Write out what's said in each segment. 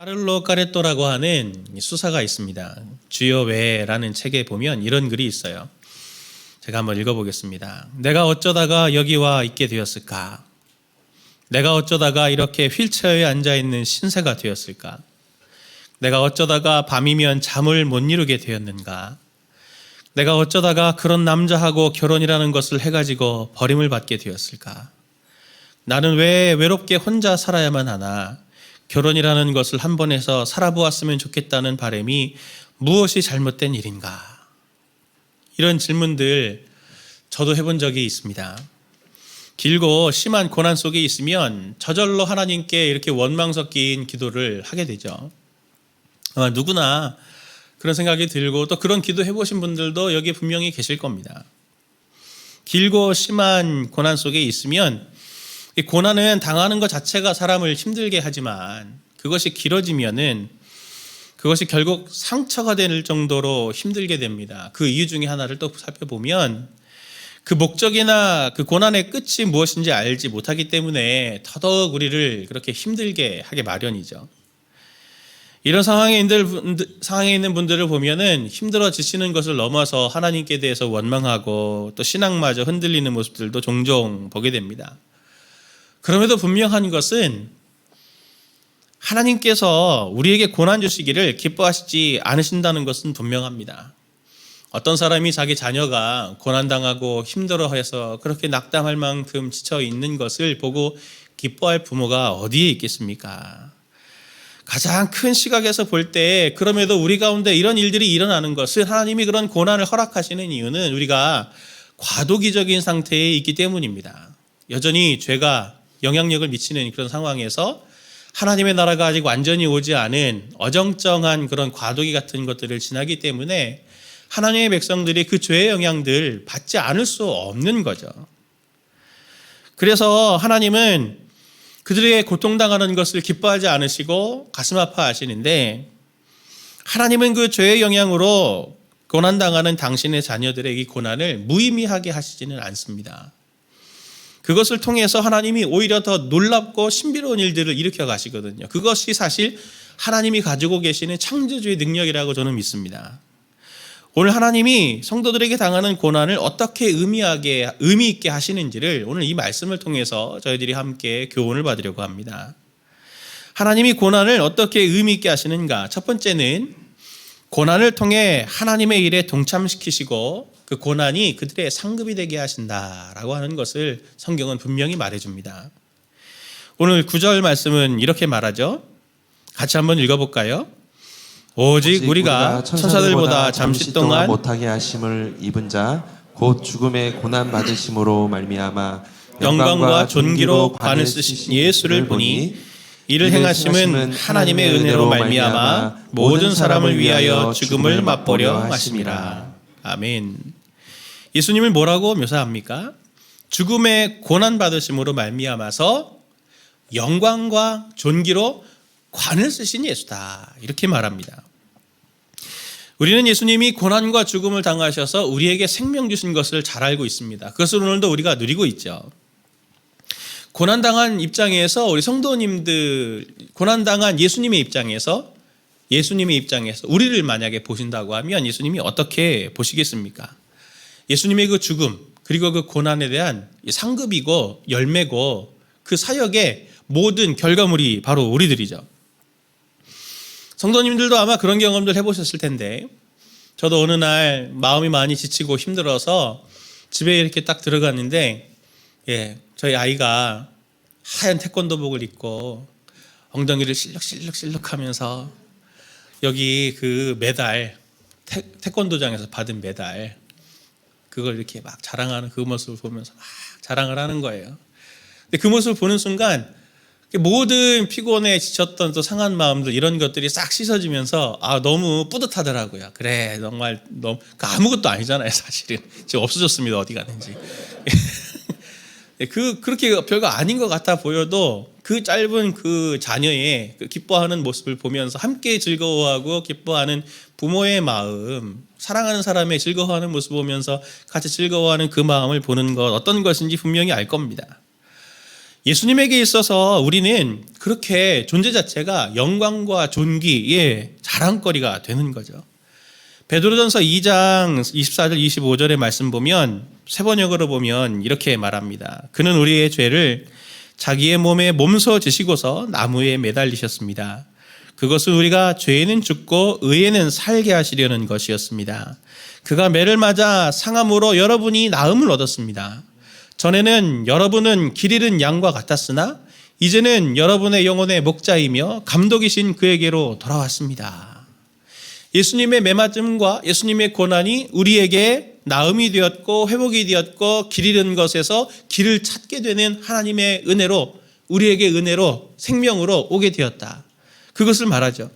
카를로 까레토라고 하는 수사가 있습니다. 주여 왜라는 책에 보면 이런 글이 있어요. 제가 한번 읽어보겠습니다. 내가 어쩌다가 여기 와 있게 되었을까? 내가 어쩌다가 이렇게 휠체어에 앉아있는 신세가 되었을까? 내가 어쩌다가 밤이면 잠을 못 이루게 되었는가? 내가 어쩌다가 그런 남자하고 결혼이라는 것을 해가지고 버림을 받게 되었을까? 나는 왜 외롭게 혼자 살아야만 하나? 결혼이라는 것을 한 번 해서 살아보았으면 좋겠다는 바람이 무엇이 잘못된 일인가? 이런 질문들 저도 해본 적이 있습니다. 길고 심한 고난 속에 있으면 저절로 하나님께 이렇게 원망 섞인 기도를 하게 되죠. 아마 누구나 그런 생각이 들고 또 그런 기도 해보신 분들도 여기 분명히 계실 겁니다. 길고 심한 고난 속에 있으면 이 고난은 당하는 것 자체가 사람을 힘들게 하지만 그것이 길어지면은 그것이 결국 상처가 될 정도로 힘들게 됩니다. 그 이유 중에 하나를 또 살펴보면 그 목적이나 그 고난의 끝이 무엇인지 알지 못하기 때문에 더더욱 우리를 그렇게 힘들게 하게 마련이죠. 이런 상황에 있는 분들을 보면은 힘들어 지치는 것을 넘어서 하나님께 대해서 원망하고 또 신앙마저 흔들리는 모습들도 종종 보게 됩니다. 그럼에도 분명한 것은 하나님께서 우리에게 고난 주시기를 기뻐하시지 않으신다는 것은 분명합니다. 어떤 사람이 자기 자녀가 고난당하고 힘들어해서 그렇게 낙담할 만큼 지쳐 있는 것을 보고 기뻐할 부모가 어디에 있겠습니까? 가장 큰 시각에서 볼 때 그럼에도 우리 가운데 이런 일들이 일어나는 것은 하나님이 그런 고난을 허락하시는 이유는 우리가 과도기적인 상태에 있기 때문입니다. 여전히 죄가 영향력을 미치는 그런 상황에서 하나님의 나라가 아직 완전히 오지 않은 어정쩡한 그런 과도기 같은 것들을 지나기 때문에 하나님의 백성들이 그 죄의 영향들 받지 않을 수 없는 거죠. 그래서 하나님은 그들의 고통당하는 것을 기뻐하지 않으시고 가슴 아파하시는데 하나님은 그 죄의 영향으로 고난당하는 당신의 자녀들의 이 고난을 무의미하게 하시지는 않습니다. 그것을 통해서 하나님이 오히려 더 놀랍고 신비로운 일들을 일으켜 가시거든요. 그것이 사실 하나님이 가지고 계시는 창조주의 능력이라고 저는 믿습니다. 오늘 하나님이 성도들에게 당하는 고난을 어떻게 의미 있게 하시는지를 오늘 이 말씀을 통해서 저희들이 함께 교훈을 받으려고 합니다. 하나님이 고난을 어떻게 의미 있게 하시는가? 첫 번째는 고난을 통해 하나님의 일에 동참시키시고 그 고난이 그들의 상급이 되게 하신다라고 하는 것을 성경은 분명히 말해줍니다. 오늘 9절 말씀은 이렇게 말하죠. 같이 한번 읽어볼까요? 오직 우리가 천사들보다 잠시 동안 못하게 하심을 입은 자 곧 죽음의 고난 받으심으로 말미암아 영광과 존귀로 관을 쓰신 예수를 보니 이를 행하심은 하나님의 은혜로 말미암아 모든 사람을 위하여 죽음을 맛보려 하심이라. 아멘. 예수님을 뭐라고 묘사합니까? 죽음의 고난 받으심으로 말미암아서 영광과 존귀로 관을 쓰신 예수다. 이렇게 말합니다. 우리는 예수님이 고난과 죽음을 당하셔서 우리에게 생명 주신 것을 잘 알고 있습니다. 그것을 오늘도 우리가 누리고 있죠. 고난당한 입장에서 우리 성도님들, 고난당한 예수님의 입장에서 우리를 만약에 보신다고 하면 예수님이 어떻게 보시겠습니까? 예수님의 그 죽음 그리고 그 고난에 대한 상급이고 열매고 그 사역의 모든 결과물이 바로 우리들이죠. 성도님들도 아마 그런 경험들 해보셨을 텐데 저도 어느 날 마음이 많이 지치고 힘들어서 집에 이렇게 딱 들어갔는데 저희 아이가 하얀 태권도복을 입고 엉덩이를 실룩실룩 하면서 여기 그 메달 태권도장에서 받은 메달 그걸 이렇게 막 자랑하는 그 모습을 보면서 막 자랑을 하는 거예요. 근데 그 모습을 보는 순간 모든 피곤에 지쳤던 또 상한 마음들 이런 것들이 싹 씻어지면서 너무 뿌듯하더라고요. 그래 정말 너무 아무것도 아니잖아요. 사실은 지금 없어졌습니다. 어디 갔는지. 그렇게 별거 아닌 것 같아 보여도 그 짧은 그 자녀의 그 기뻐하는 모습을 보면서 함께 즐거워하고 기뻐하는 부모의 마음, 사랑하는 사람의 즐거워하는 모습을 보면서 같이 즐거워하는 그 마음을 보는 것 어떤 것인지 분명히 알 겁니다. 예수님에게 있어서 우리는 그렇게 존재 자체가 영광과 존귀의 자랑거리가 되는 거죠. 베드로전서 2장 24절 25절의 말씀 보면 세 번역으로 보면 이렇게 말합니다. 그는 우리의 죄를 자기의 몸에 몸소 지시고서 나무에 매달리셨습니다. 그것은 우리가 죄에는 죽고 의에는 살게 하시려는 것이었습니다. 그가 매를 맞아 상함으로 여러분이 나음을 얻었습니다. 전에는 여러분은 길 잃은 양과 같았으나 이제는 여러분의 영혼의 목자이며 감독이신 그에게로 돌아왔습니다. 예수님의 매맞음과 예수님의 고난이 우리에게 나음이 되었고 회복이 되었고 길 잃은 것에서 길을 찾게 되는 하나님의 은혜로 우리에게 은혜로 생명으로 오게 되었다. 그것을 말하죠.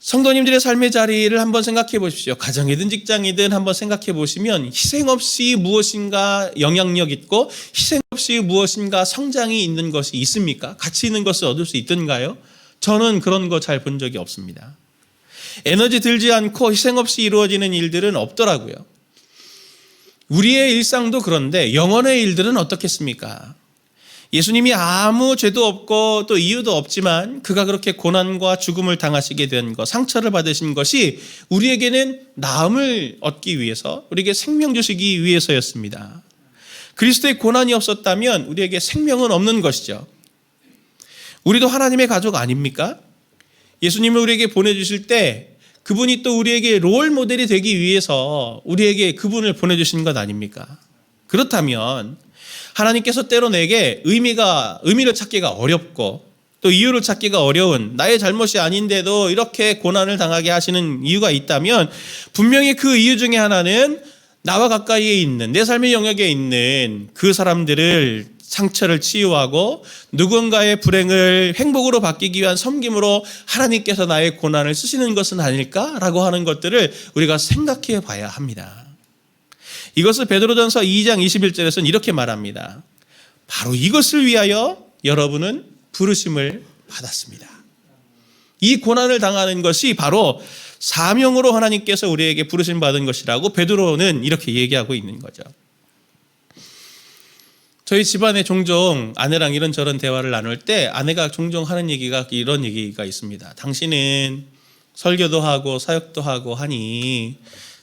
성도님들의 삶의 자리를 한번 생각해 보십시오. 가정이든 직장이든 한번 생각해 보시면 희생 없이 무엇인가 영향력 있고 희생 없이 무엇인가 성장이 있는 것이 있습니까? 가치 있는 것을 얻을 수 있던가요? 저는 그런 거 잘 본 적이 없습니다. 에너지 들지 않고 희생 없이 이루어지는 일들은 없더라고요. 우리의 일상도 그런데 영혼의 일들은 어떻겠습니까? 예수님이 아무 죄도 없고 또 이유도 없지만 그가 그렇게 고난과 죽음을 당하시게 된 것, 상처를 받으신 것이 우리에게는 나음을 얻기 위해서, 우리에게 생명 주시기 위해서였습니다. 그리스도의 고난이 없었다면 우리에게 생명은 없는 것이죠. 우리도 하나님의 가족 아닙니까? 예수님을 우리에게 보내주실 때 그분이 또 우리에게 롤 모델이 되기 위해서 우리에게 그분을 보내주신 것 아닙니까? 그렇다면 하나님께서 때로 내게 의미를 찾기가 어렵고 또 이유를 찾기가 어려운 나의 잘못이 아닌데도 이렇게 고난을 당하게 하시는 이유가 있다면 분명히 그 이유 중에 하나는 나와 가까이에 있는 내 삶의 영역에 있는 그 사람들을 상처를 치유하고 누군가의 불행을 행복으로 바뀌기 위한 섬김으로 하나님께서 나의 고난을 쓰시는 것은 아닐까라고 하는 것들을 우리가 생각해 봐야 합니다. 이것을 베드로전서 2장 21절에서는 이렇게 말합니다. 바로 이것을 위하여 여러분은 부르심을 받았습니다. 이 고난을 당하는 것이 바로 사명으로 하나님께서 우리에게 부르심 받은 것이라고 베드로는 이렇게 얘기하고 있는 거죠. 저희 집안에 종종 아내랑 이런저런 대화를 나눌 때 아내가 종종 하는 얘기가 이런 얘기가 있습니다. 당신은 설교도 하고 사역도 하고 하니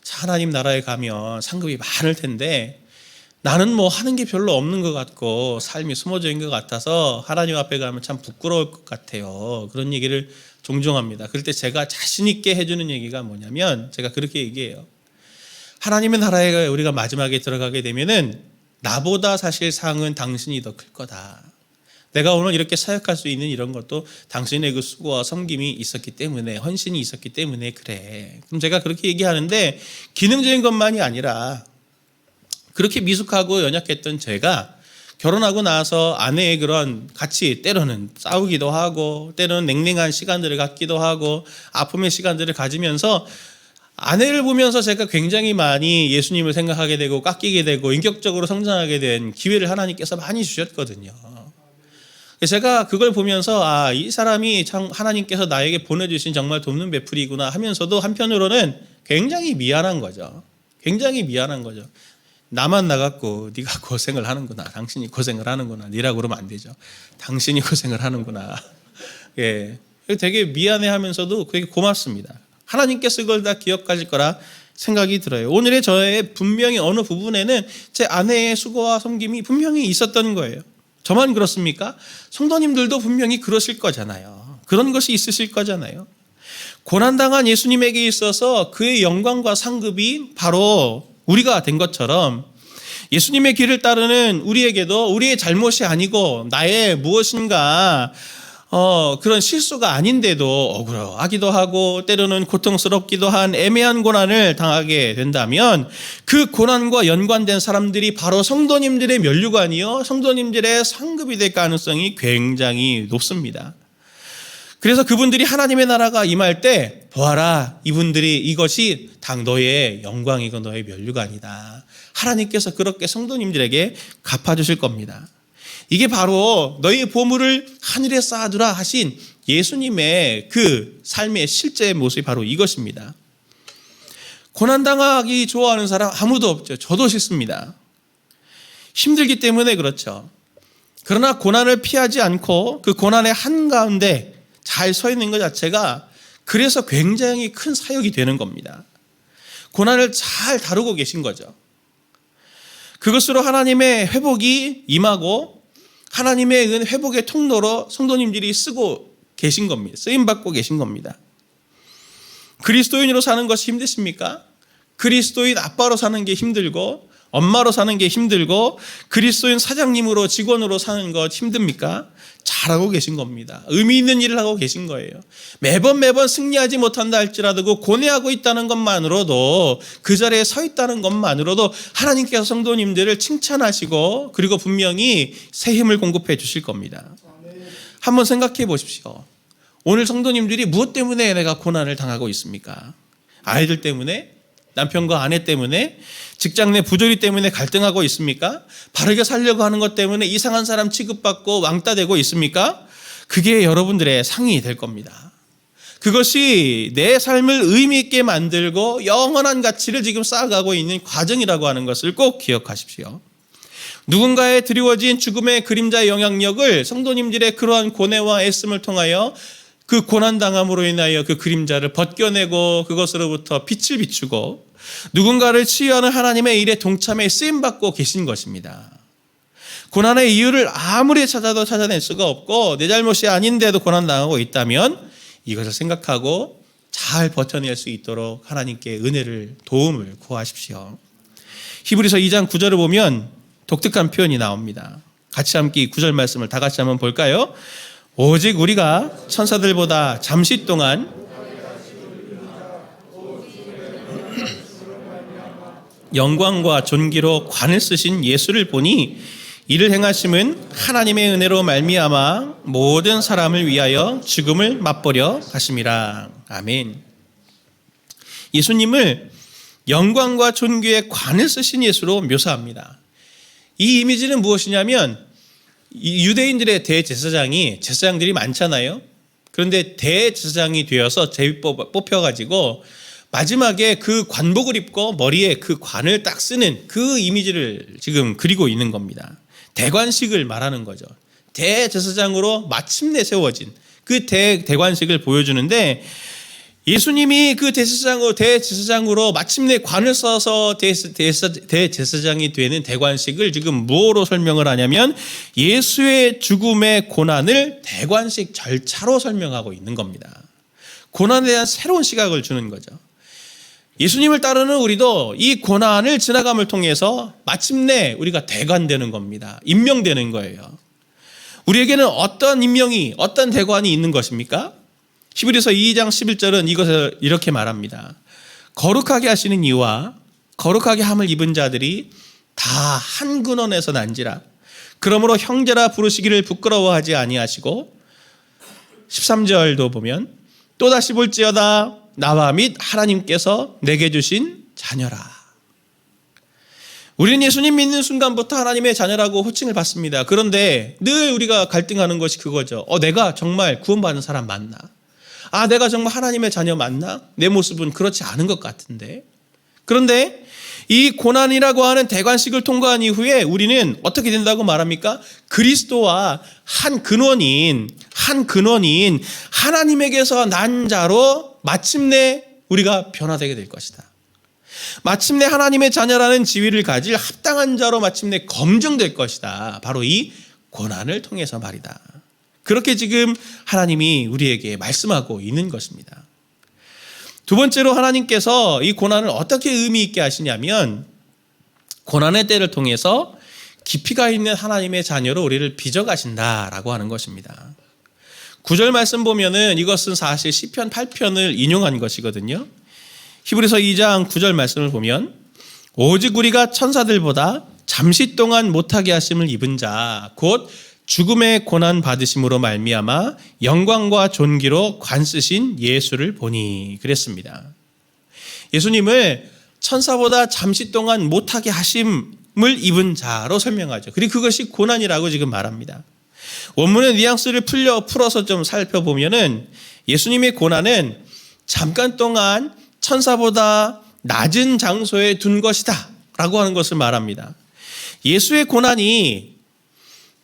하나님 나라에 가면 상급이 많을 텐데 나는 뭐 하는 게 별로 없는 것 같고 삶이 숨어져 있는 것 같아서 하나님 앞에 가면 참 부끄러울 것 같아요. 그런 얘기를 종종 합니다. 그럴 때 제가 자신 있게 해주는 얘기가 뭐냐면 제가 그렇게 얘기해요. 하나님의 나라에 우리가 마지막에 들어가게 되면은 나보다 사실 상은 당신이 더 클 거다. 내가 오늘 이렇게 사역할 수 있는 이런 것도 당신의 그 수고와 섬김이 있었기 때문에 헌신이 있었기 때문에 그래. 그럼 제가 그렇게 얘기하는데 기능적인 것만이 아니라 그렇게 미숙하고 연약했던 제가 결혼하고 나서 아내의 그런 같이 때로는 싸우기도 하고 때로는 냉랭한 시간들을 갖기도 하고 아픔의 시간들을 가지면서 아내를 보면서 제가 굉장히 많이 예수님을 생각하게 되고 깎이게 되고 인격적으로 성장하게 된 기회를 하나님께서 많이 주셨거든요. 제가 그걸 보면서 이 사람이 참 하나님께서 나에게 보내주신 정말 돕는 베풀이구나 하면서도 한편으로는 굉장히 미안한 거죠. 굉장히 미안한 거죠. 나만 나갔고 네가 고생을 하는구나. 당신이 고생을 하는구나. 네라고 그러면 안 되죠. 당신이 고생을 하는구나. 예, 되게 미안해하면서도 되게 고맙습니다. 하나님께서 그걸 다 기억하실 거라 생각이 들어요. 오늘의 저의 분명히 어느 부분에는 제 아내의 수고와 섬김이 분명히 있었던 거예요. 저만 그렇습니까? 성도님들도 분명히 그러실 거잖아요. 그런 것이 있으실 거잖아요. 고난당한 예수님에게 있어서 그의 영광과 상급이 바로 우리가 된 것처럼 예수님의 길을 따르는 우리에게도 우리의 잘못이 아니고 나의 무엇인가 그런 실수가 아닌데도 억울하기도 하고 때로는 고통스럽기도 한 애매한 고난을 당하게 된다면 그 고난과 연관된 사람들이 바로 성도님들의 면류관이요 성도님들의 상급이 될 가능성이 굉장히 높습니다. 그래서 그분들이 하나님의 나라가 임할 때 보아라 이분들이 이것이 당 너의 영광이고 너의 면류관이다. 하나님께서 그렇게 성도님들에게 갚아주실 겁니다. 이게 바로 너희 보물을 하늘에 쌓아두라 하신 예수님의 그 삶의 실제 모습이 바로 이것입니다. 고난당하기 좋아하는 사람 아무도 없죠. 저도 싫습니다. 힘들기 때문에 그렇죠. 그러나 고난을 피하지 않고 그 고난의 한가운데 잘 서 있는 것 자체가 그래서 굉장히 큰 사역이 되는 겁니다. 고난을 잘 다루고 계신 거죠. 그것으로 하나님의 회복이 임하고 하나님의 회복의 통로로 성도님들이 쓰고 계신 겁니다. 쓰임받고 계신 겁니다. 그리스도인으로 사는 것이 힘드십니까? 그리스도인 아빠로 사는 게 힘들고 엄마로 사는 게 힘들고 그리스도인 사장님으로 직원으로 사는 것 힘듭니까? 잘하고 계신 겁니다. 의미 있는 일을 하고 계신 거예요. 매번 승리하지 못한다 할지라도 고뇌하고 있다는 것만으로도 그 자리에 서 있다는 것만으로도 하나님께서 성도님들을 칭찬하시고 그리고 분명히 새 힘을 공급해 주실 겁니다. 한번 생각해 보십시오. 오늘 성도님들이 무엇 때문에 내가 고난을 당하고 있습니까? 아이들 때문에? 남편과 아내 때문에? 직장 내 부조리 때문에 갈등하고 있습니까? 바르게 살려고 하는 것 때문에 이상한 사람 취급받고 왕따 되고 있습니까? 그게 여러분들의 상이 될 겁니다. 그것이 내 삶을 의미 있게 만들고 영원한 가치를 지금 쌓아가고 있는 과정이라고 하는 것을 꼭 기억하십시오. 누군가의 드리워진 죽음의 그림자의 영향력을 성도님들의 그러한 고뇌와 애씀을 통하여 그 고난당함으로 인하여 그 그림자를 벗겨내고 그것으로부터 빛을 비추고 누군가를 치유하는 하나님의 일에 동참해 쓰임받고 계신 것입니다. 고난의 이유를 아무리 찾아도 찾아낼 수가 없고 내 잘못이 아닌데도 고난당하고 있다면 이것을 생각하고 잘 버텨낼 수 있도록 하나님께 은혜를 도움을 구하십시오. 히브리서 2장 9절을 보면 독특한 표현이 나옵니다. 같이 함께 이 9절 말씀을 다 같이 한번 볼까요? 오직 우리가 천사들보다 잠시 동안 영광과 존귀로 관을 쓰신 예수를 보니 이를 행하심은 하나님의 은혜로 말미암아 모든 사람을 위하여 죽음을 맛보려 하심이라. 아멘. 예수님을 영광과 존귀의 관을 쓰신 예수로 묘사합니다. 이 이미지는 무엇이냐면 유대인들의 대제사장이 제사장들이 많잖아요. 그런데 대제사장이 되어서 뽑혀가지고 마지막에 그 관복을 입고 머리에 그 관을 딱 쓰는 그 이미지를 지금 그리고 있는 겁니다. 대관식을 말하는 거죠. 대제사장으로 마침내 세워진 그 대관식을 보여주는데 예수님이 그 대제사장으로 마침내 관을 써서 대제사장이 되는 대관식을 지금 뭐로 설명을 하냐면 예수의 죽음의 고난을 대관식 절차로 설명하고 있는 겁니다. 고난에 대한 새로운 시각을 주는 거죠. 예수님을 따르는 우리도 이 고난을 지나감을 통해서 마침내 우리가 대관되는 겁니다. 임명되는 거예요. 우리에게는 어떤 임명이, 어떤 대관이 있는 것입니까? 히브리서 2장 11절은 이것을 이렇게 말합니다. 거룩하게 하시는 이와 거룩하게 함을 입은 자들이 다 한 근원에서 난지라. 그러므로 형제라 부르시기를 부끄러워하지 아니하시고 13절도 보면 또다시 볼지어다 나와 및 하나님께서 내게 주신 자녀라. 우리는 예수님 믿는 순간부터 하나님의 자녀라고 호칭을 받습니다. 그런데 늘 우리가 갈등하는 것이 그거죠. 내가 정말 구원받은 사람 맞나? 내가 정말 하나님의 자녀 맞나? 내 모습은 그렇지 않은 것 같은데. 그런데 이 고난이라고 하는 대관식을 통과한 이후에 우리는 어떻게 된다고 말합니까? 그리스도와 한 근원인 하나님에게서 난 자로 마침내 우리가 변화되게 될 것이다. 마침내 하나님의 자녀라는 지위를 가질 합당한 자로 마침내 검증될 것이다. 바로 이 고난을 통해서 말이다. 그렇게 지금 하나님이 우리에게 말씀하고 있는 것입니다. 두 번째로 하나님께서 이 고난을 어떻게 의미 있게 하시냐면 고난의 때를 통해서 깊이가 있는 하나님의 자녀로 우리를 빚어가신다라고 하는 것입니다. 9절 말씀 보면은 이것은 사실 시편 8편을 인용한 것이거든요. 히브리서 2장 9절 말씀을 보면 오직 우리가 천사들보다 잠시 동안 못하게 하심을 입은 자 곧 죽음의 고난 받으심으로 말미암아 영광과 존귀로 관 쓰신 예수를 보니 그랬습니다. 예수님을 천사보다 잠시 동안 못하게 하심을 입은 자로 설명하죠. 그리고 그것이 고난이라고 지금 말합니다. 원문의 뉘앙스를 풀어서 좀 살펴보면은 예수님의 고난은 잠깐 동안 천사보다 낮은 장소에 둔 것이다 라고 하는 것을 말합니다. 예수의 고난이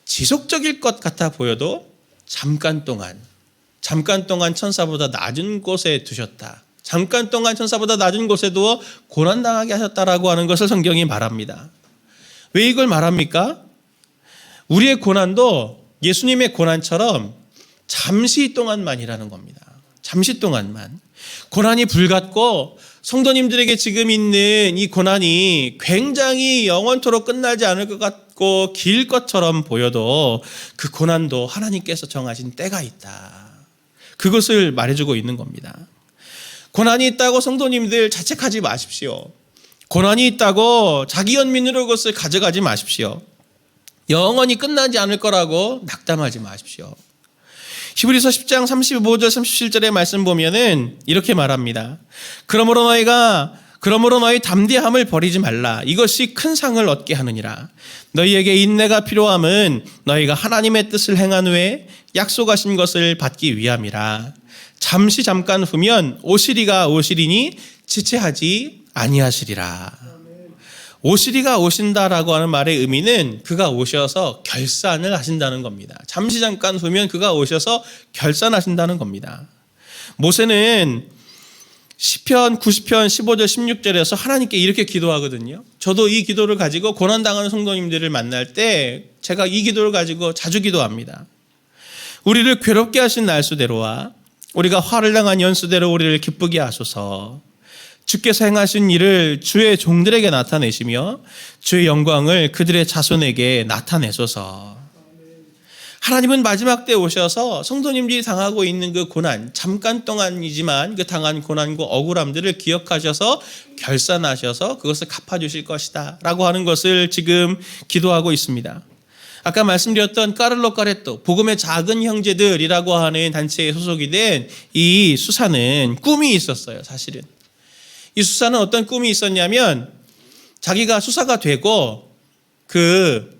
지속적일 것 같아 보여도 잠깐 동안 천사보다 낮은 곳에 두셨다. 잠깐 동안 천사보다 낮은 곳에 두어 고난당하게 하셨다라고 하는 것을 성경이 말합니다. 왜 이걸 말합니까? 우리의 고난도 예수님의 고난처럼 잠시 동안만이라는 겁니다. 잠시 동안만. 고난이 불같고 성도님들에게 지금 있는 이 고난이 굉장히 영원토록 끝나지 않을 것 같고 길 것처럼 보여도 그 고난도 하나님께서 정하신 때가 있다. 그것을 말해주고 있는 겁니다. 고난이 있다고 성도님들 자책하지 마십시오. 고난이 있다고 자기 연민으로 그것을 가져가지 마십시오. 영원히 끝나지 않을 거라고 낙담하지 마십시오. 히브리서 10장 35절 37절의 말씀 보면은 이렇게 말합니다. 그러므로 너희 담대함을 버리지 말라. 이것이 큰 상을 얻게 하느니라. 너희에게 인내가 필요함은 너희가 하나님의 뜻을 행한 후에 약속하신 것을 받기 위함이라. 잠깐 후면 오시리가 오시리니 지체하지 아니하시리라. 오시리가 오신다라고 하는 말의 의미는 그가 오셔서 결산을 하신다는 겁니다. 잠깐 후면 그가 오셔서 결산하신다는 겁니다. 모세는 시편 90편 15절 16절에서 하나님께 이렇게 기도하거든요. 저도 이 기도를 가지고 고난당하는 성도님들을 만날 때 제가 이 기도를 가지고 자주 기도합니다. 우리를 괴롭게 하신 날수대로와 우리가 화를 당한 연수대로 우리를 기쁘게 하소서. 주께서 행하신 일을 주의 종들에게 나타내시며 주의 영광을 그들의 자손에게 나타내소서. 하나님은 마지막 때 오셔서 성도님들이 당하고 있는 그 고난, 잠깐 동안이지만 그 당한 고난과 억울함들을 기억하셔서 결산하셔서 그것을 갚아주실 것이다 라고 하는 것을 지금 기도하고 있습니다. 아까 말씀드렸던 까를로 까레토, 복음의 작은 형제들이라고 하는 단체에 소속이 된 이 수사는 꿈이 있었어요. 사실은 이 수사는 어떤 꿈이 있었냐면 자기가 수사가 되고 그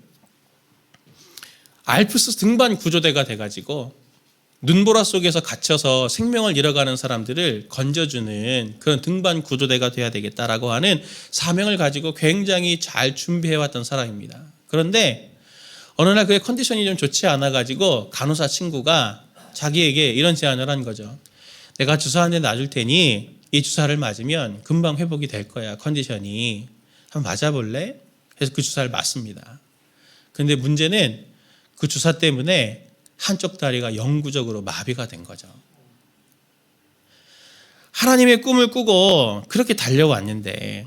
알프스 등반 구조대가 돼가지고 눈보라 속에서 갇혀서 생명을 잃어가는 사람들을 건져주는 그런 등반 구조대가 돼야 되겠다라고 하는 사명을 가지고 굉장히 잘 준비해왔던 사람입니다. 그런데 어느 날 그의 컨디션이 좀 좋지 않아가지고 간호사 친구가 자기에게 이런 제안을 한 거죠. 내가 주사 한 대 놔줄 테니 이 주사를 맞으면 금방 회복이 될 거야. 컨디션이. 한번 맞아볼래? 그래서 그 주사를 맞습니다. 그런데 문제는 그 주사 때문에 한쪽 다리가 영구적으로 마비가 된 거죠. 하나님의 꿈을 꾸고 그렇게 달려왔는데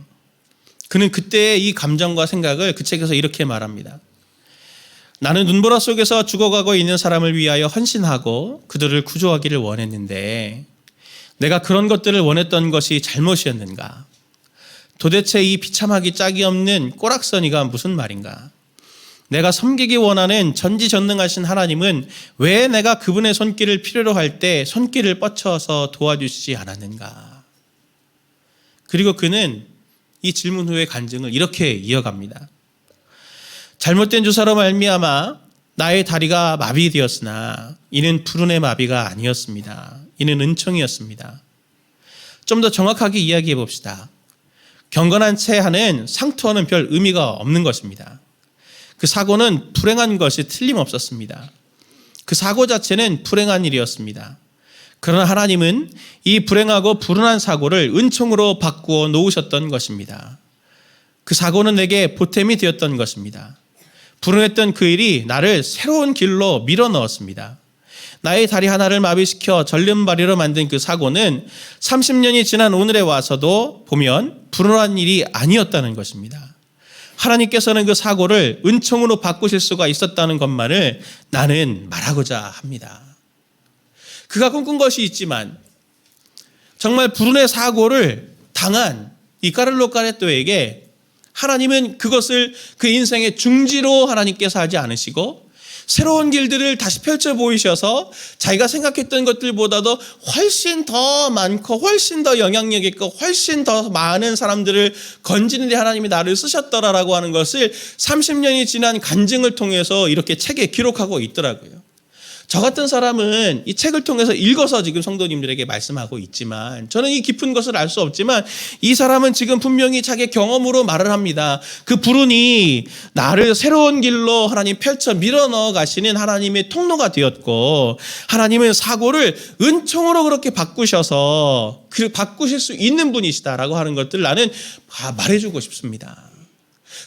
그는 그때의 이 감정과 생각을 그 책에서 이렇게 말합니다. 나는 눈보라 속에서 죽어가고 있는 사람을 위하여 헌신하고 그들을 구조하기를 원했는데 내가 그런 것들을 원했던 것이 잘못이었는가? 도대체 이 비참하기 짝이 없는 꼬락서니가 무슨 말인가? 내가 섬기기 원하는 전지전능하신 하나님은 왜 내가 그분의 손길을 필요로 할 때 손길을 뻗쳐서 도와주시지 않았는가? 그리고 그는 이 질문 후의 간증을 이렇게 이어갑니다. 잘못된 주사로 말미암아 나의 다리가 마비되었으나 이는 불운의 마비가 아니었습니다. 이는 은총이었습니다. 좀 더 정확하게 이야기해 봅시다. 경건한 체하는 상투어는 별 의미가 없는 것입니다. 그 사고는 불행한 것이 틀림없었습니다. 그 사고 자체는 불행한 일이었습니다. 그러나 하나님은 이 불행하고 불운한 사고를 은총으로 바꾸어 놓으셨던 것입니다. 그 사고는 내게 보탬이 되었던 것입니다. 불운했던 그 일이 나를 새로운 길로 밀어 넣었습니다. 나의 다리 하나를 마비시켜 절름발이로 만든 그 사고는 30년이 지난 오늘에 와서도 보면 불운한 일이 아니었다는 것입니다. 하나님께서는 그 사고를 은총으로 바꾸실 수가 있었다는 것만을 나는 말하고자 합니다. 그가 꿈꾼 것이 있지만 정말 불운의 사고를 당한 이 까를로 까레토에게 하나님은 그것을 그 인생의 중지로 하나님께서 하지 않으시고 새로운 길들을 다시 펼쳐 보이셔서 자기가 생각했던 것들보다도 훨씬 더 많고 훨씬 더 영향력 있고 훨씬 더 많은 사람들을 건지는 데 하나님이 나를 쓰셨더라라고 하는 것을 30년이 지난 간증을 통해서 이렇게 책에 기록하고 있더라고요. 저 같은 사람은 이 책을 통해서 읽어서 지금 성도님들에게 말씀하고 있지만 저는 이 깊은 것을 알 수 없지만 이 사람은 지금 분명히 자기 경험으로 말을 합니다. 그 불운이 나를 새로운 길로 하나님 펼쳐 밀어넣어 가시는 하나님의 통로가 되었고 하나님은 사고를 은총으로 그렇게 바꾸셔서 바꾸실 수 있는 분이시다라고 하는 것들 나는 말해주고 싶습니다.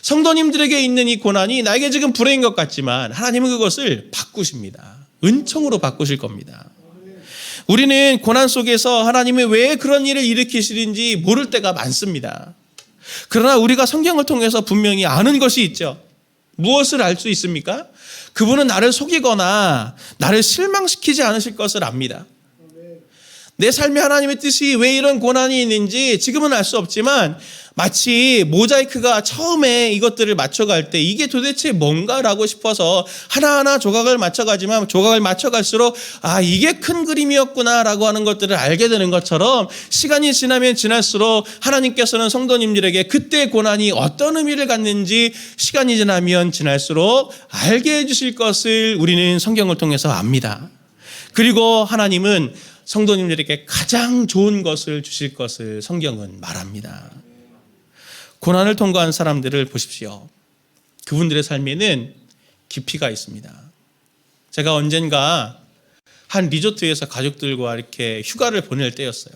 성도님들에게 있는 이 고난이 나에게 지금 불행인 것 같지만 하나님은 그것을 바꾸십니다. 은총으로 바꾸실 겁니다. 우리는 고난 속에서 하나님이 왜 그런 일을 일으키시는지 모를 때가 많습니다. 그러나 우리가 성경을 통해서 분명히 아는 것이 있죠. 무엇을 알 수 있습니까? 그분은 나를 속이거나 나를 실망시키지 않으실 것을 압니다. 내 삶에 하나님의 뜻이 왜 이런 고난이 있는지 지금은 알 수 없지만 마치 모자이크가 처음에 이것들을 맞춰갈 때 이게 도대체 뭔가라고 싶어서 하나하나 조각을 맞춰가지만 조각을 맞춰갈수록 이게 큰 그림이었구나라고 하는 것들을 알게 되는 것처럼 시간이 지나면 지날수록 하나님께서는 성도님들에게 그때 고난이 어떤 의미를 갖는지 시간이 지나면 지날수록 알게 해주실 것을 우리는 성경을 통해서 압니다. 그리고 하나님은 성도님들에게 가장 좋은 것을 주실 것을 성경은 말합니다. 고난을 통과한 사람들을 보십시오. 그분들의 삶에는 깊이가 있습니다. 제가 언젠가 한 리조트에서 가족들과 이렇게 휴가를 보낼 때였어요.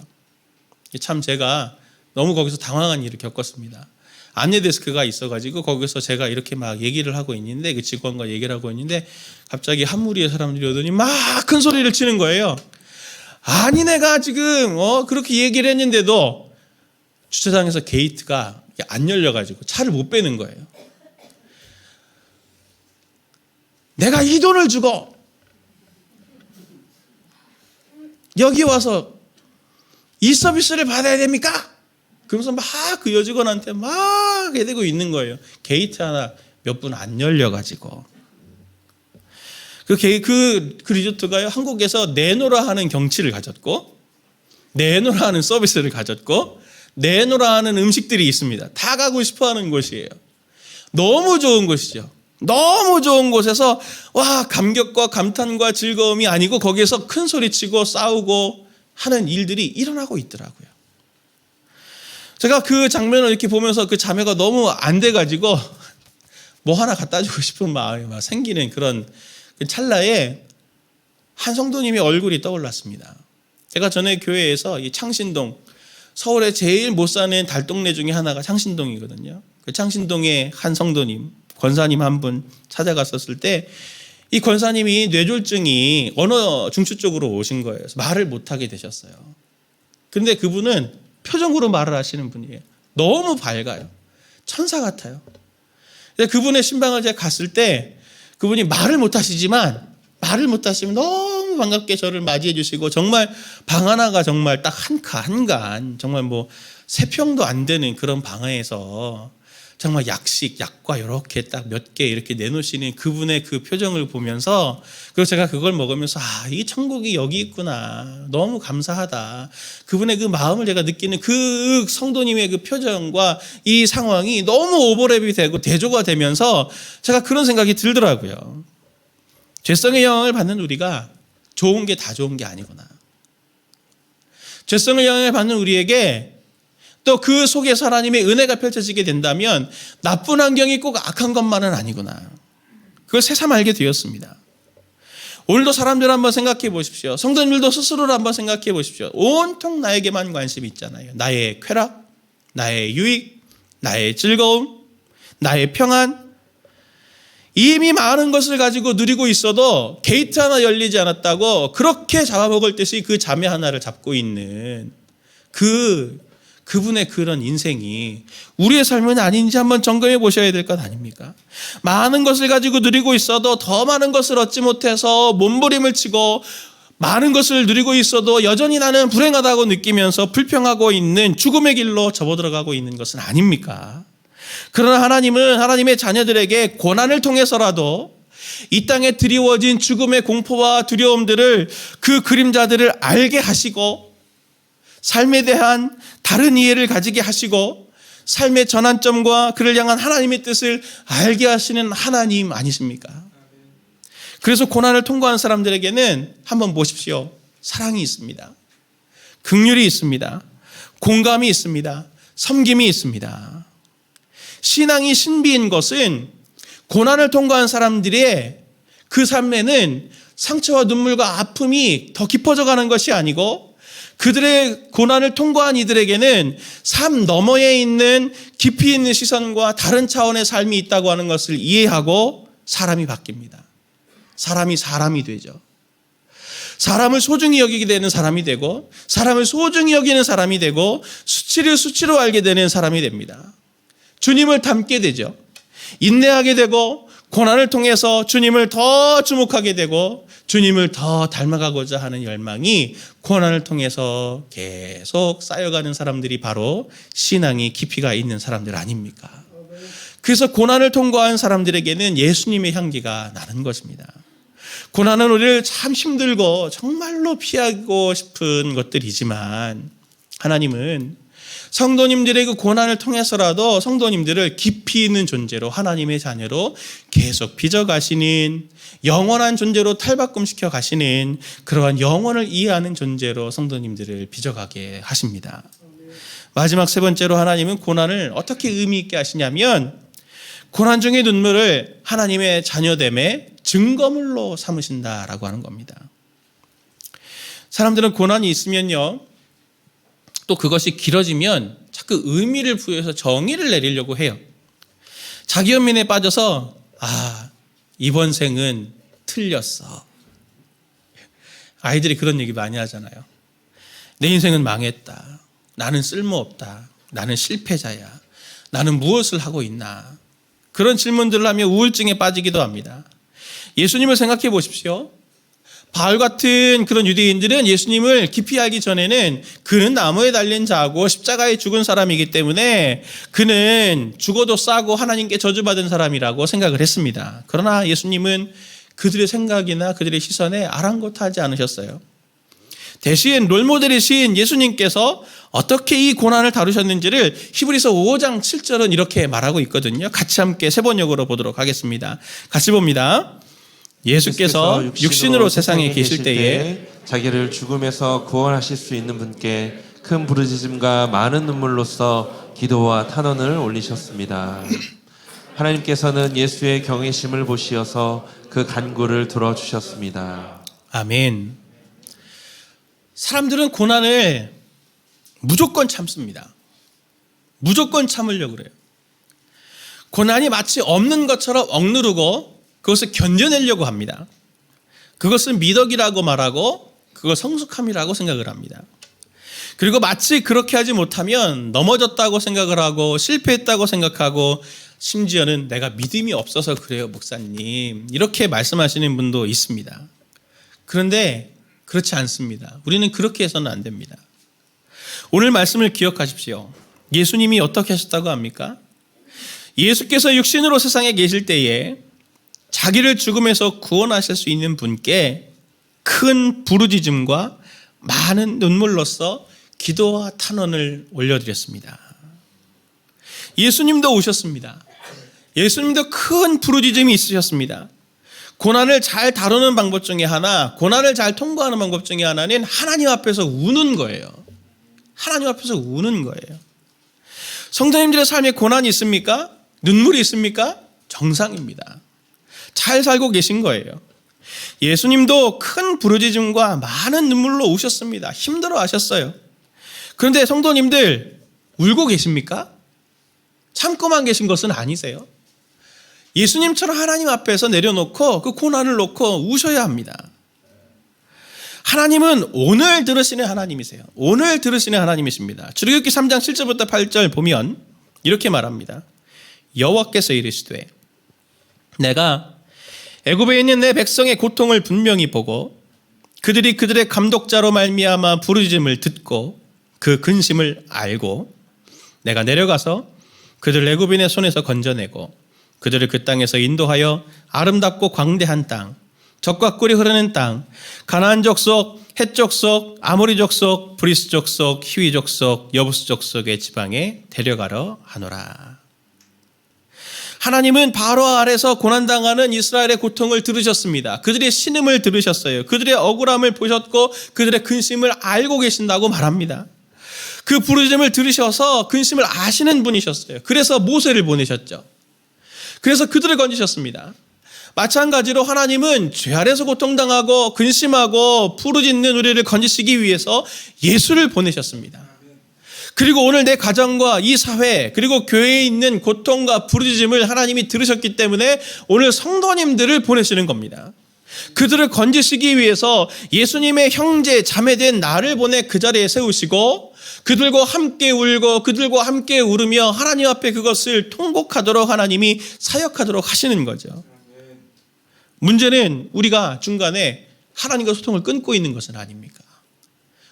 참 제가 너무 거기서 당황한 일을 겪었습니다. 안내 데스크가 있어가지고 거기서 제가 이렇게 막 얘기를 하고 있는데 그 직원과 얘기를 하고 있는데 갑자기 한 무리의 사람들이 오더니 막 큰 소리를 치는 거예요. 아니 내가 지금 그렇게 얘기를 했는데도 주차장에서 게이트가 안 열려가지고 차를 못 빼는 거예요. 내가 이 돈을 주고 여기 와서 이 서비스를 받아야 됩니까? 그러면서 막 그 여직원한테 막 해대고 있는 거예요. 게이트 하나 몇 분 안 열려가지고. 그 리조트가요, 한국에서 내노라 하는 경치를 가졌고, 내노라 하는 서비스를 가졌고, 내노라 하는 음식들이 있습니다. 다 가고 싶어 하는 곳이에요. 너무 좋은 곳이죠. 너무 좋은 곳에서, 감격과 감탄과 즐거움이 아니고, 거기에서 큰 소리 치고 싸우고 하는 일들이 일어나고 있더라고요. 제가 그 장면을 이렇게 보면서 그 자매가 너무 안 돼가지고, 뭐 하나 갖다 주고 싶은 마음이 막 생기는 그런 그 찰나에 한 성도님의 얼굴이 떠올랐습니다. 제가 전에 교회에서 이 창신동, 서울에 제일 못 사는 달동네 중에 하나가 창신동이거든요. 그 창신동의 한 성도님, 권사님 한 분 찾아갔었을 때 이 권사님이 뇌졸중이 언어 중추 쪽으로 오신 거예요. 그래서 말을 못하게 되셨어요. 그런데 그분은 표정으로 말을 하시는 분이에요. 너무 밝아요. 천사 같아요. 그분의 신방을 제가 갔을 때 그분이 말을 못하시지만 말을 못하시면 너무 반갑게 저를 맞이해 주시고 정말 방 하나가 정말 딱 한 간 정말 뭐 3평도 안 되는 그런 방에서 정말 약과 이렇게 딱 몇 개 이렇게 내놓으시는 그분의 그 표정을 보면서 그리고 제가 그걸 먹으면서 이 천국이 여기 있구나. 너무 감사하다. 그분의 그 마음을 제가 느끼는 그 성도님의 그 표정과 이 상황이 너무 오버랩이 되고 대조가 되면서 제가 그런 생각이 들더라고요. 죄성의 영향을 받는 우리가 좋은 게 다 좋은 게 아니구나. 죄성의 영향을 받는 우리에게 또 그 속에서 하나님의 은혜가 펼쳐지게 된다면 나쁜 환경이 꼭 악한 것만은 아니구나. 그걸 새삼 알게 되었습니다. 오늘도 사람들 한번 생각해 보십시오. 성도님들도 스스로를 한번 생각해 보십시오. 온통 나에게만 관심이 있잖아요. 나의 쾌락, 나의 유익, 나의 즐거움, 나의 평안. 이미 많은 것을 가지고 누리고 있어도 게이트 하나 열리지 않았다고 그렇게 잡아먹을 듯이 그 자매 하나를 잡고 있는 그분의 그런 인생이 우리의 삶은 아닌지 한번 점검해 보셔야 될 것 아닙니까? 많은 것을 가지고 누리고 있어도 더 많은 것을 얻지 못해서 몸부림을 치고 많은 것을 누리고 있어도 여전히 나는 불행하다고 느끼면서 불평하고 있는 죽음의 길로 접어들어가고 있는 것은 아닙니까? 그러나 하나님은 하나님의 자녀들에게 고난을 통해서라도 이 땅에 드리워진 죽음의 공포와 두려움들을 그 그림자들을 알게 하시고 삶에 대한 다른 이해를 가지게 하시고 삶의 전환점과 그를 향한 하나님의 뜻을 알게 하시는 하나님 아니십니까? 그래서 고난을 통과한 사람들에게는 한번 보십시오. 사랑이 있습니다. 긍휼이 있습니다. 공감이 있습니다. 섬김이 있습니다. 신앙이 신비인 것은 고난을 통과한 사람들의 그 삶에는 상처와 눈물과 아픔이 더 깊어져 가는 것이 아니고 그들의 고난을 통과한 이들에게는 삶 너머에 있는 깊이 있는 시선과 다른 차원의 삶이 있다고 하는 것을 이해하고 사람이 바뀝니다. 사람이 되죠. 사람을 소중히 여기게 되는 사람이 되고 사람을 소중히 여기는 사람이 되고 수치를 수치로 알게 되는 사람이 됩니다. 주님을 닮게 되죠. 인내하게 되고 고난을 통해서 주님을 더 주목하게 되고 주님을 더 닮아가고자 하는 열망이 고난을 통해서 계속 쌓여가는 사람들이 바로 신앙이 깊이가 있는 사람들 아닙니까? 그래서 고난을 통과한 사람들에게는 예수님의 향기가 나는 것입니다. 고난은 우리를 참 힘들고 정말로 피하고 싶은 것들이지만 하나님은 성도님들의 그 고난을 통해서라도 성도님들을 깊이 있는 존재로 하나님의 자녀로 계속 빚어가시는 영원한 존재로 탈바꿈시켜 가시는 그러한 영원을 이해하는 존재로 성도님들을 빚어가게 하십니다. 마지막 세 번째로 하나님은 고난을 어떻게 의미 있게 하시냐면 고난 중의 눈물을 하나님의 자녀됨의 증거물로 삼으신다라고 하는 겁니다. 사람들은 고난이 있으면요, 또 그것이 길어지면 자꾸 의미를 부여해서 정의를 내리려고 해요. 자기 연민에 빠져서 이번 생은 틀렸어. 아이들이 그런 얘기 많이 하잖아요. 내 인생은 망했다. 나는 쓸모없다. 나는 실패자야. 나는 무엇을 하고 있나. 그런 질문들을 하며 우울증에 빠지기도 합니다. 예수님을 생각해 보십시오. 바울 같은 그런 유대인들은 예수님을 깊이 알기 전에는 그는 나무에 달린 자고 십자가에 죽은 사람이기 때문에 그는 죽어도 싸고 하나님께 저주받은 사람이라고 생각을 했습니다. 그러나 예수님은 그들의 생각이나 그들의 시선에 아랑곳하지 않으셨어요. 대신 롤모델이신 예수님께서 어떻게 이 고난을 다루셨는지를 히브리서 5장 7절은 이렇게 말하고 있거든요. 같이 함께 세 번역으로 보도록 하겠습니다. 같이 봅니다. 예수께서 육신으로 세상에 계실 때에 자기를 죽음에서 구원하실 수 있는 분께 큰 부르짖음과 많은 눈물로써 기도와 탄원을 올리셨습니다. 하나님께서는 예수의 경외심을 보시어서 그 간구를 들어주셨습니다. 아멘. 사람들은 고난을 무조건 참습니다. 무조건 참으려고 그래요. 고난이 마치 없는 것처럼 억누르고 그것을 견뎌내려고 합니다. 그것을 미덕이라고 말하고 그걸 성숙함이라고 생각을 합니다. 그리고 마치 그렇게 하지 못하면 넘어졌다고 생각을 하고 실패했다고 생각하고 심지어는 내가 믿음이 없어서 그래요, 목사님. 이렇게 말씀하시는 분도 있습니다. 그런데 그렇지 않습니다. 우리는 그렇게 해서는 안 됩니다. 오늘 말씀을 기억하십시오. 예수님이 어떻게 하셨다고 합니까? 예수께서 육신으로 세상에 계실 때에 자기를 죽음에서 구원하실 수 있는 분께 큰 부르짖음과 많은 눈물로써 기도와 탄원을 올려드렸습니다. 예수님도 오셨습니다. 예수님도 큰 부르짖음이 있으셨습니다. 고난을 잘 다루는 방법 중에 하나, 고난을 잘 통과하는 방법 중에 하나는 하나님 앞에서 우는 거예요. 하나님 앞에서 우는 거예요. 성도님들의 삶에 고난이 있습니까? 눈물이 있습니까? 정상입니다. 잘 살고 계신 거예요. 예수님도 큰 부르짖음과 많은 눈물로 우셨습니다. 힘들어 하셨어요. 그런데 성도님들 울고 계십니까? 참고만 계신 것은 아니세요. 예수님처럼 하나님 앞에서 내려놓고 그 고난을 놓고 우셔야 합니다. 하나님은 오늘 들으시는 하나님이세요. 오늘 들으시는 하나님이십니다. 출애굽기 3장 7절부터 8절 보면 이렇게 말합니다. 여호와께서 이르시되 내가 애굽에 있는 내 백성의 고통을 분명히 보고 그들이 그들의 감독자로 말미암아 부르짖음을 듣고 그 근심을 알고 내가 내려가서 그들을 애굽인의 손에서 건져내고 그들을 그 땅에서 인도하여 아름답고 광대한 땅, 젖과 꿀이 흐르는 땅, 가나안 족속, 헷 족속, 아모리 족속, 브리스 족속, 히위 족속, 여부스 족속의 지방에 데려가려 하노라. 하나님은 바로 아래서 고난당하는 이스라엘의 고통을 들으셨습니다. 그들의 신음을 들으셨어요. 그들의 억울함을 보셨고 그들의 근심을 알고 계신다고 말합니다. 그 부르짖음을 들으셔서 근심을 아시는 분이셨어요. 그래서 모세를 보내셨죠. 그래서 그들을 건지셨습니다. 마찬가지로 하나님은 죄 아래서 고통당하고 근심하고 부르짖는 우리를 건지시기 위해서 예수를 보내셨습니다. 그리고 오늘 내 가정과 이 사회 그리고 교회에 있는 고통과 부르짖음을 하나님이 들으셨기 때문에 오늘 성도님들을 보내시는 겁니다. 그들을 건지시기 위해서 예수님의 형제 자매된 나를 보내 그 자리에 세우시고 그들과 함께 울고 그들과 함께 울으며 하나님 앞에 그것을 통곡하도록 하나님이 사역하도록 하시는 거죠. 문제는 우리가 중간에 하나님과 소통을 끊고 있는 것은 아닙니까?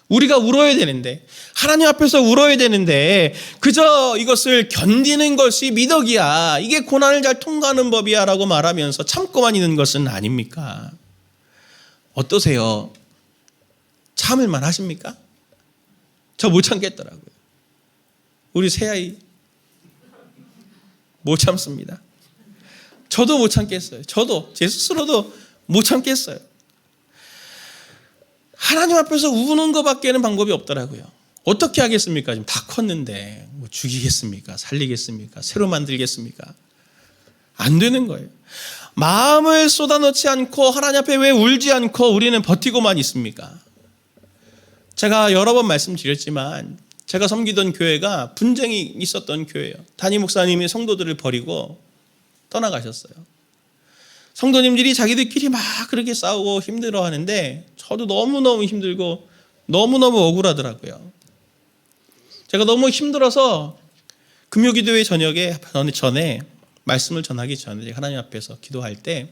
우리가 울어야 되는데 하나님 앞에서 울어야 되는데 그저 이것을 견디는 것이 미덕이야. 이게 고난을 잘 통과하는 법이야 라고 말하면서 참고만 있는 것은 아닙니까? 어떠세요? 참을만 하십니까? 저 못 참겠더라고요. 우리 새아이 못 참습니다. 저도 못 참겠어요. 저도 제 스스로도 못 참겠어요. 하나님 앞에서 우는 것밖에는 방법이 없더라고요. 어떻게 하겠습니까? 지금 다 컸는데 뭐 죽이겠습니까? 살리겠습니까? 새로 만들겠습니까? 안 되는 거예요. 마음을 쏟아놓지 않고 하나님 앞에 왜 울지 않고 우리는 버티고만 있습니까? 제가 여러 번 말씀드렸지만 제가 섬기던 교회가 분쟁이 있었던 교회예요. 담임 목사님이 성도들을 버리고 떠나가셨어요. 성도님들이 자기들끼리 막 그렇게 싸우고 힘들어하는데 저도 너무너무 힘들고 너무너무 억울하더라고요. 제가 너무 힘들어서 금요기도회 저녁에 전에 말씀을 전하기 전에 하나님 앞에서 기도할 때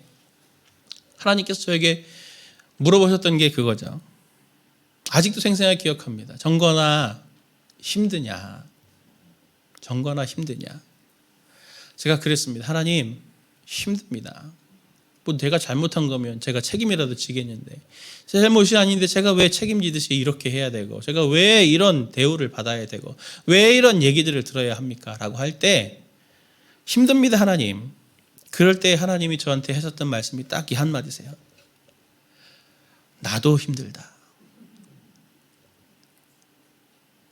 하나님께서 저에게 물어보셨던 게 그거죠. 아직도 생생하게 기억합니다. 정건아 힘드냐? 정건아 힘드냐? 제가 그랬습니다. 하나님 힘듭니다. 뭐 내가 잘못한 거면 제가 책임이라도 지겠는데 제 잘못이 아닌데 제가 왜 책임지듯이 이렇게 해야 되고 제가 왜 이런 대우를 받아야 되고 왜 이런 얘기들을 들어야 합니까? 라고 할 때 힘듭니다 하나님. 그럴 때 하나님이 저한테 하셨던 말씀이 딱 이 한마디세요. 나도 힘들다.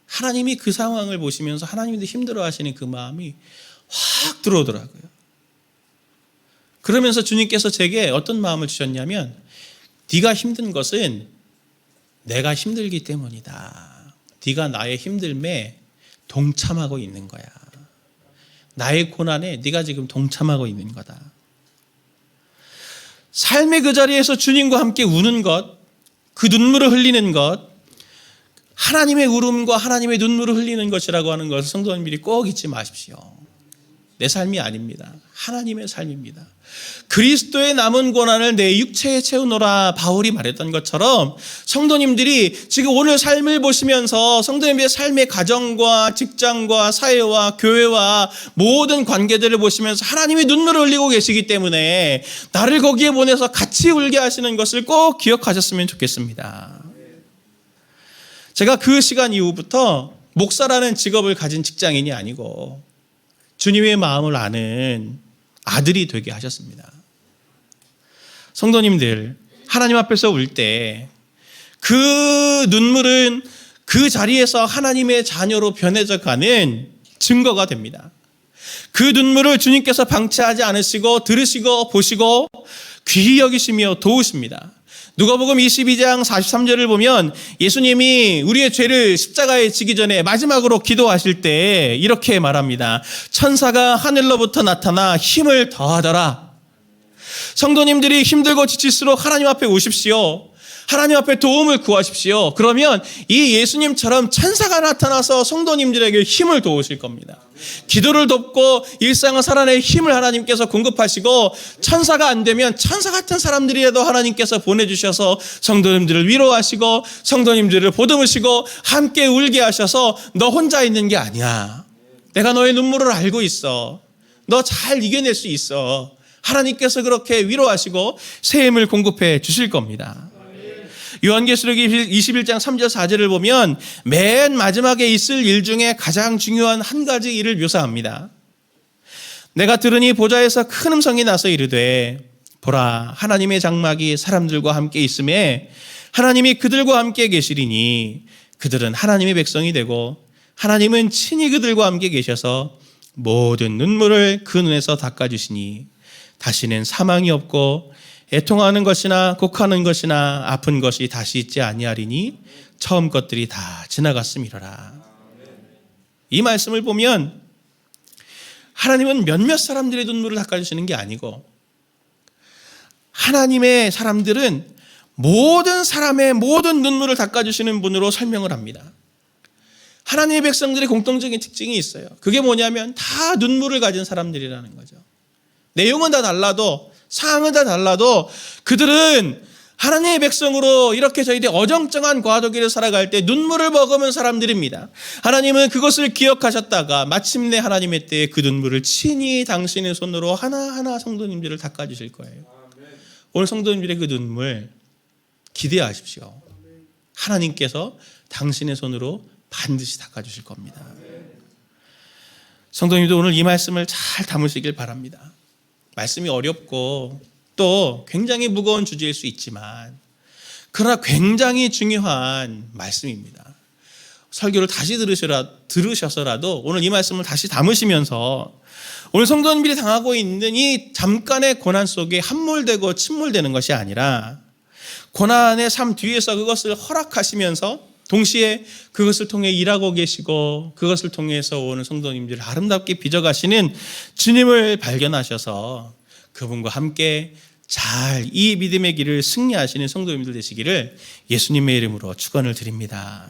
하나님이 그 상황을 보시면서 하나님도 힘들어하시는 그 마음이 확 들어오더라고요. 그러면서 주님께서 제게 어떤 마음을 주셨냐면 네가 힘든 것은 내가 힘들기 때문이다. 네가 나의 힘듦에 동참하고 있는 거야. 나의 고난에 네가 지금 동참하고 있는 거다. 삶의 그 자리에서 주님과 함께 우는 것, 그 눈물을 흘리는 것, 하나님의 울음과 하나님의 눈물을 흘리는 것이라고 하는 것을 성도님들이 꼭 잊지 마십시오. 내 삶이 아닙니다. 하나님의 삶입니다. 그리스도의 남은 고난을 내 육체에 채우노라 바울이 말했던 것처럼 성도님들이 지금 오늘 삶을 보시면서 성도님들의 삶의 가정과 직장과 사회와 교회와 모든 관계들을 보시면서 하나님의 눈물을 흘리고 계시기 때문에 나를 거기에 보내서 같이 울게 하시는 것을 꼭 기억하셨으면 좋겠습니다. 제가 그 시간 이후부터 목사라는 직업을 가진 직장인이 아니고 주님의 마음을 아는 아들이 되게 하셨습니다. 성도님들, 하나님 앞에서 울 때 그 눈물은 그 자리에서 하나님의 자녀로 변해져 가는 증거가 됩니다. 그 눈물을 주님께서 방치하지 않으시고 들으시고 보시고 귀히 여기시며 도우십니다. 누가복음 22장 43절을 보면 예수님이 우리의 죄를 십자가에 지기 전에 마지막으로 기도하실 때 이렇게 말합니다. 천사가 하늘로부터 나타나 힘을 더하더라. 성도님들이 힘들고 지칠수록 하나님 앞에 오십시오. 하나님 앞에 도움을 구하십시오. 그러면 이 예수님처럼 천사가 나타나서 성도님들에게 힘을 도우실 겁니다. 기도를 돕고 일상을 살아낼 힘을 하나님께서 공급하시고 천사가 안 되면 천사 같은 사람들이라도 하나님께서 보내주셔서 성도님들을 위로하시고 성도님들을 보듬으시고 함께 울게 하셔서 너 혼자 있는 게 아니야. 내가 너의 눈물을 알고 있어. 너 잘 이겨낼 수 있어. 하나님께서 그렇게 위로하시고 새 힘을 공급해 주실 겁니다. 요한계시록 21장 3절 4절을 보면 맨 마지막에 있을 일 중에 가장 중요한 한 가지 일을 묘사합니다. 내가 들으니 보좌에서 큰 음성이 나서 이르되 보라 하나님의 장막이 사람들과 함께 있음에 하나님이 그들과 함께 계시리니 그들은 하나님의 백성이 되고 하나님은 친히 그들과 함께 계셔서 모든 눈물을 그 눈에서 닦아주시니 다시는 사망이 없고 애통하는 것이나 곡하는 것이나 아픈 것이 다시 있지 아니하리니 처음 것들이 다 지나갔음이로라. 이 말씀을 보면 하나님은 몇몇 사람들의 눈물을 닦아주시는 게 아니고 하나님의 사람들은 모든 사람의 모든 눈물을 닦아주시는 분으로 설명을 합니다. 하나님의 백성들의 공통적인 특징이 있어요. 그게 뭐냐면 다 눈물을 가진 사람들이라는 거죠. 내용은 다 달라도 상황은 다 달라도 그들은 하나님의 백성으로 이렇게 저희들이 어정쩡한 과도기를 살아갈 때 눈물을 머금은 사람들입니다. 하나님은 그것을 기억하셨다가 마침내 하나님의 때에 그 눈물을 친히 당신의 손으로 하나하나 성도님들을 닦아주실 거예요. 오늘 성도님들의 그 눈물 기대하십시오. 하나님께서 당신의 손으로 반드시 닦아주실 겁니다. 성도님도 오늘 이 말씀을 잘 담으시길 바랍니다. 말씀이 어렵고 또 굉장히 무거운 주제일 수 있지만 그러나 굉장히 중요한 말씀입니다. 설교를 다시 들으셔서라도 오늘 이 말씀을 다시 담으시면서 오늘 성도님들이 당하고 있는 이 잠깐의 고난 속에 함몰되고 침몰되는 것이 아니라 고난의 삶 뒤에서 그것을 허락하시면서 동시에 그것을 통해 일하고 계시고 그것을 통해서 오는 성도님들을 아름답게 빚어가시는 주님을 발견하셔서 그분과 함께 잘 이 믿음의 길을 승리하시는 성도님들 되시기를 예수님의 이름으로 축원을 드립니다.